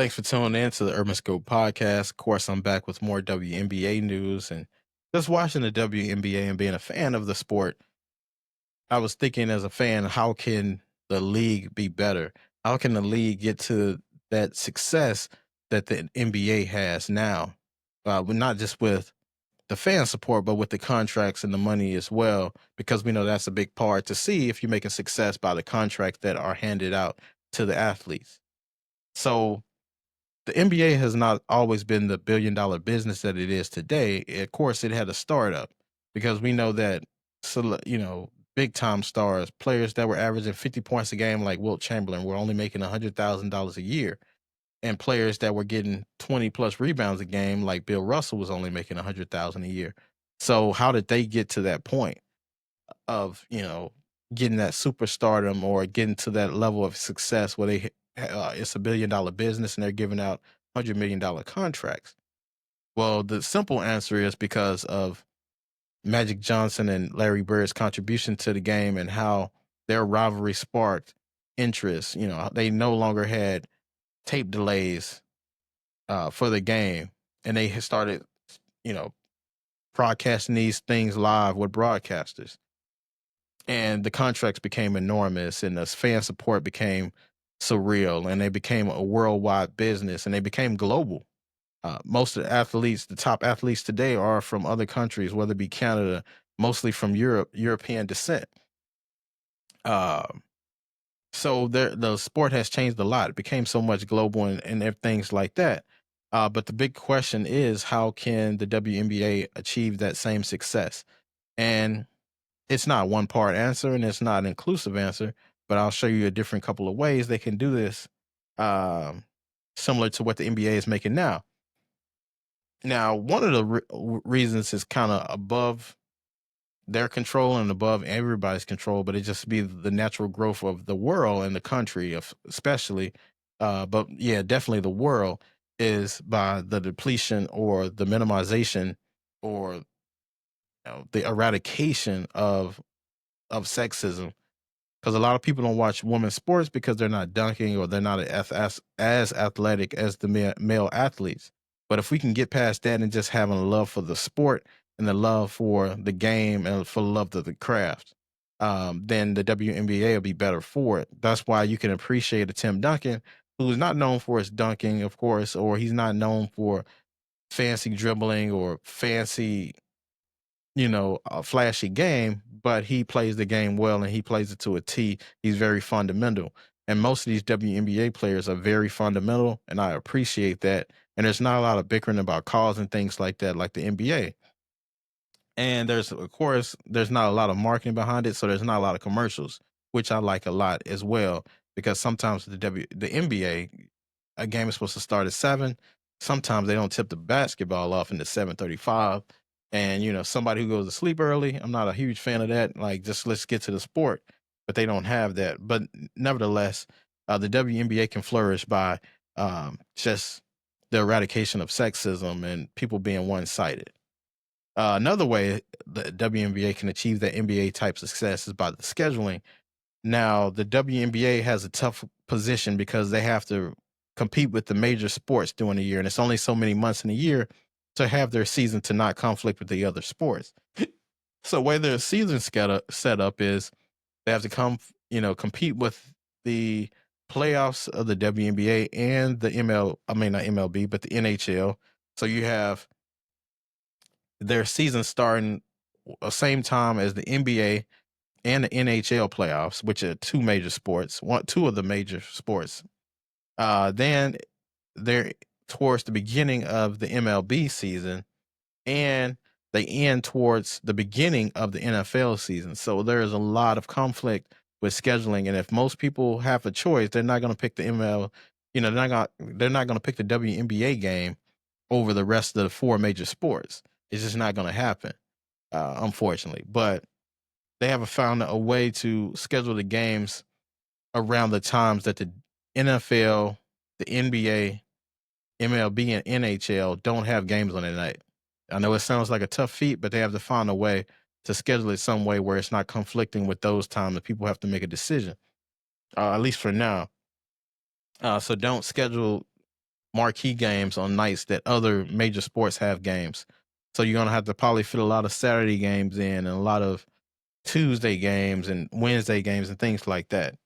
Thanks for tuning in to the Urban Scope podcast. Of course, I'm back with more WNBA news and just watching the WNBA and being a fan of the sport. I was thinking as a fan, how can the league be better? How can the league get to that success that the NBA has now? But not just with the fan support, but with the contracts and the money as well, because we know that's a big part to see if you're making success by the contracts that are handed out to the athletes. So the NBA has not always been the billion-dollar business that it is today. Of course, it had a startup because we know that, big time stars, players that were averaging 50 points a game, like Wilt Chamberlain, were only making $100,000 a year, and players that were getting 20 plus rebounds a game, like Bill Russell, was only making 100,000 a year. So how did they get to that point of getting that superstardom or getting to that level of success where it's a billion-dollar business and they're giving out $100 million contracts? Well, the simple answer is because of Magic Johnson and Larry Bird's contribution to the game and how their rivalry sparked interest. They no longer had tape delays for the game, and they had started, you know, broadcasting these things live with broadcasters. And the contracts became enormous, and the fan support became surreal, and they became a worldwide business, and they became global. Most of the athletes, the top athletes today, are from other countries, whether it be Canada, mostly from European descent. Um, so the sport has changed a lot. It became so much global and things like that. But the big question is, how can the WNBA achieve that same success? And it's not one part answer and it's not an inclusive answer, but I'll show you a different couple of ways they can do this, um, similar to what the NBA is making now. Now, one of the reasons is kind of above their control and above everybody's control, but it just be the natural growth of the world and the country, of especially. But yeah, definitely the world is by the depletion or the minimization or the eradication of sexism, because a lot of people don't watch women's sports because they're not dunking or they're not as athletic as the male athletes. But if we can get past that and just having a love for the sport and the love for the game and for the love of the craft, then the WNBA will be better for it. That's why you can appreciate a Tim Duncan, who is not known for his dunking, of course, or he's not known for fancy dribbling or fancy, a flashy game, but he plays the game well and he plays it to a T. He's very fundamental. And most of these WNBA players are very fundamental, and I appreciate that. And there's not a lot of bickering about calls and things like that, like the NBA. And of course, there's not a lot of marketing behind it, so there's not a lot of commercials, which I like a lot as well. Because sometimes the NBA, a game is supposed to start at 7. Sometimes they don't tip the basketball off into 7:35, and somebody who goes to sleep early, I'm not a huge fan of that. Like, just let's get to the sport, but they don't have that. But nevertheless, the WNBA can flourish by just the eradication of sexism and people being one-sided. Another way the WNBA can achieve that NBA type success is by the scheduling. Now, the WNBA has a tough position because they have to compete with the major sports during the year, and it's only so many months in a year to have their season to not conflict with the other sports. So, where their season set up is they have to compete with the playoffs of the WNBA and the I mean not MLB, but the NHL. So you have their season starting the same time as the NBA and the NHL playoffs, which are two of the major sports. Then they're towards the beginning of the MLB season, and they end towards the beginning of the NFL season. So there is a lot of conflict with scheduling, and if most people have a choice, they're not going to pick the ML. They're not going to pick the WNBA game over the rest of the 4 major sports. It's just not going to happen, unfortunately. But they haven't found a way to schedule the games around the times that the NFL, the NBA, MLB, and NHL don't have games on that night. I know it sounds like a tough feat, but they have to find a way to schedule it some way where it's not conflicting with those times that people have to make a decision, at least for now. So don't schedule marquee games on nights that other major sports have games. So you're gonna have to probably fit a lot of Saturday games in and a lot of Tuesday games and Wednesday games and things like that.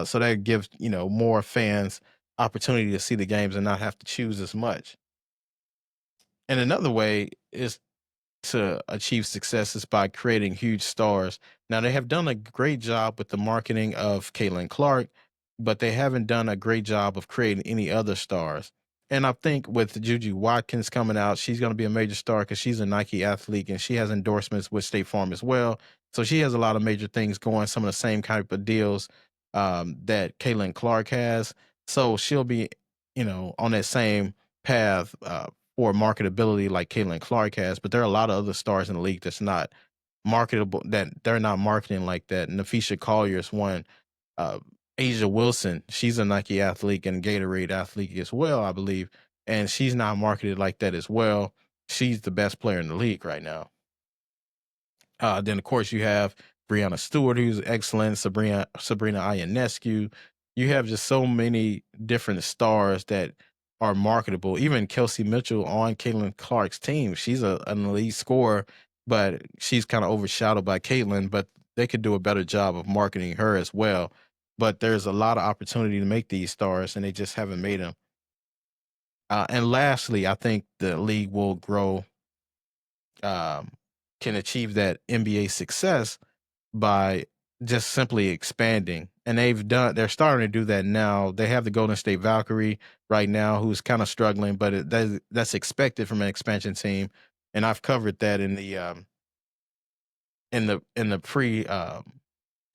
So that gives more fans opportunity to see the games and not have to choose as much. And another way is to achieve success is by creating huge stars. Now they have done a great job with the marketing of Caitlin Clark, but they haven't done a great job of creating any other stars. And I think with Juju Watkins coming out, she's going to be a major star because she's a Nike athlete and she has endorsements with State Farm as well. So she has a lot of major things going, some of the same type of deals that Caitlin Clark has. So she'll be, on that same path for marketability like Caitlin Clark has, but there are a lot of other stars in the league that's not marketable, that they're not marketing like that. Nafisha Collier's one. Uh, Asia Wilson, she's a Nike athlete and Gatorade athlete as well, I believe, and she's not marketed like that as well. She's the best player in the league right now. Then of course you have Brianna Stewart, who's excellent. Sabrina Ionescu. You have just so many different stars that are marketable. Even Kelsey Mitchell on Caitlin Clark's team, she's an elite scorer, but she's kind of overshadowed by Caitlin. But they could do a better job of marketing her as well. But there's a lot of opportunity to make these stars, and they just haven't made them. And lastly, I think the league will grow, um, can achieve that NBA success by just simply expanding. And they're starting to do that now. They have the Golden State Valkyrie right now, who's kind of struggling, but that's expected from an expansion team. And I've covered that in the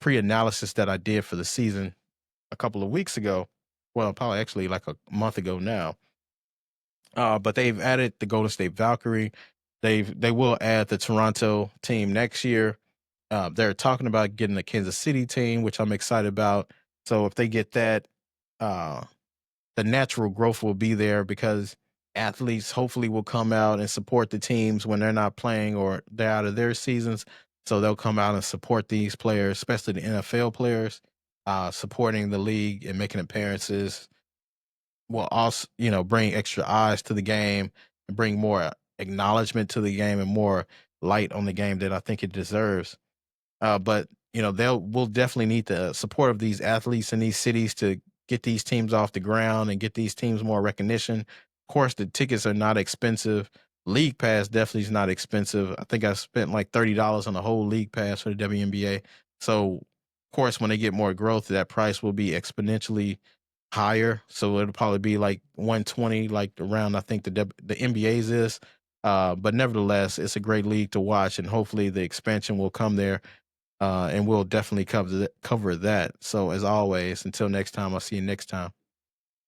pre analysis that I did for the season a couple of weeks ago. Well, probably actually like a month ago now. But they've added the Golden State Valkyrie. They will add the Toronto team next year. They're talking about getting a Kansas City team, which I'm excited about. So if they get that, uh, the natural growth will be there because athletes hopefully will come out and support the teams when they're not playing or they're out of their seasons. So they'll come out and support these players, especially the NFL players, supporting the league and making appearances will also, bring extra eyes to the game and bring more acknowledgement to the game and more light on the game that I think it deserves. But we'll definitely need the support of these athletes in these cities to get these teams off the ground and get these teams more recognition. Of course, the tickets are not expensive. League pass definitely is not expensive. I think I spent like $30 on the whole league pass for the WNBA. So, of course, when they get more growth, that price will be exponentially higher. So it'll probably be like 120, like around I think the NBA's is. But nevertheless, it's a great league to watch, and hopefully the expansion will come there, and we'll definitely cover that. So as always, until next time, I'll see you next time.